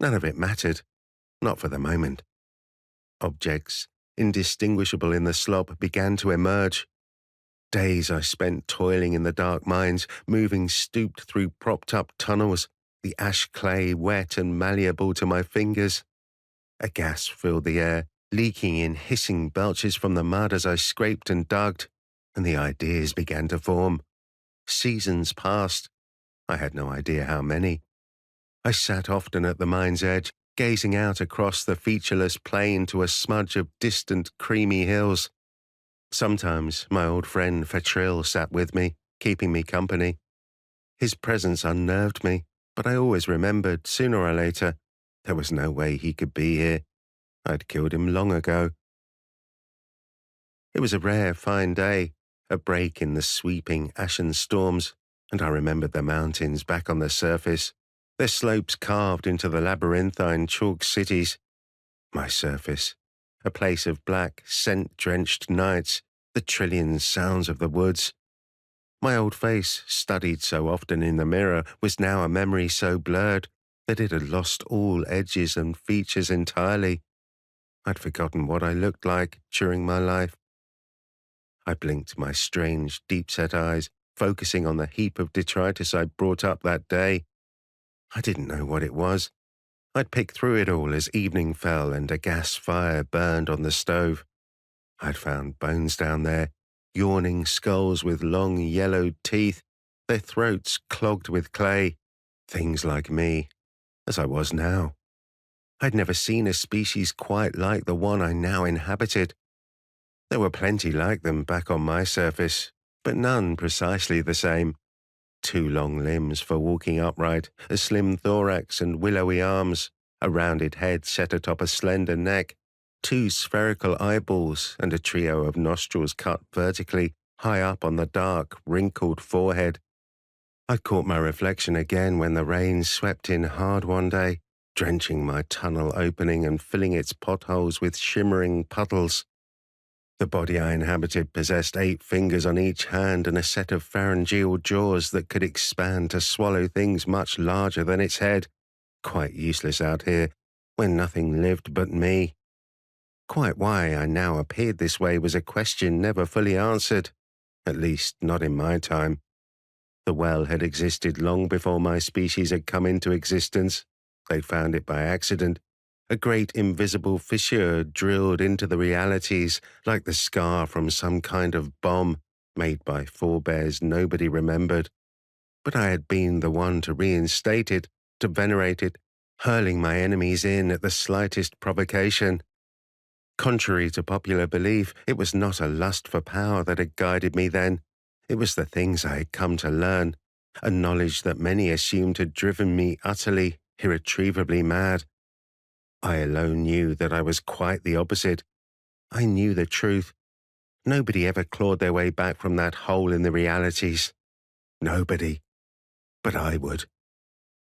None of it mattered, not for the moment. Objects, indistinguishable in the slop, began to emerge. Days I spent toiling in the dark mines, moving stooped through propped-up tunnels, the ash clay wet and malleable to my fingers. A gas filled the air, leaking in hissing belches from the mud as I scraped and dug, and the ideas began to form. Seasons passed. I had no idea how many. I sat often at the mine's edge, gazing out across the featureless plain to a smudge of distant, creamy hills. Sometimes my old friend Fetril sat with me, keeping me company. His presence unnerved me, but I always remembered, sooner or later, there was no way he could be here. I'd killed him long ago. It was a rare, fine day, a break in the sweeping, ashen storms, and I remembered the mountains back on the surface, their slopes carved into the labyrinthine chalk cities. My surface, a place of black, scent-drenched nights, the trillion sounds of the woods. My old face, studied so often in the mirror, was now a memory so blurred that it had lost all edges and features entirely. I'd forgotten what I looked like during my life. I blinked my strange, deep-set eyes, focusing on the heap of detritus I'd brought up that day. I didn't know what it was. I'd pick through it all as evening fell and a gas fire burned on the stove. I'd found bones down there, yawning skulls with long yellowed teeth, their throats clogged with clay, things like me, as I was now. I'd never seen a species quite like the one I now inhabited. There were plenty like them back on my surface, but none precisely the same. 2 long limbs for walking upright, a slim thorax and willowy arms, a rounded head set atop a slender neck, 2 spherical eyeballs, and a trio of nostrils cut vertically, high up on the dark, wrinkled forehead. I caught my reflection again when the rain swept in hard one day, drenching my tunnel opening and filling its potholes with shimmering puddles. The body I inhabited possessed 8 fingers on each hand and a set of pharyngeal jaws that could expand to swallow things much larger than its head. Quite useless out here, when nothing lived but me. Quite why I now appeared this way was a question never fully answered, at least not in my time. The well had existed long before my species had come into existence. They'd found it by accident. A great invisible fissure drilled into the realities like the scar from some kind of bomb made by forebears nobody remembered. But I had been the one to reinstate it, to venerate it, hurling my enemies in at the slightest provocation. Contrary to popular belief, it was not a lust for power that had guided me then. It was the things I had come to learn, a knowledge that many assumed had driven me utterly, irretrievably mad. I alone knew that I was quite the opposite. I knew the truth. Nobody ever clawed their way back from that hole in the realities. Nobody. But I would.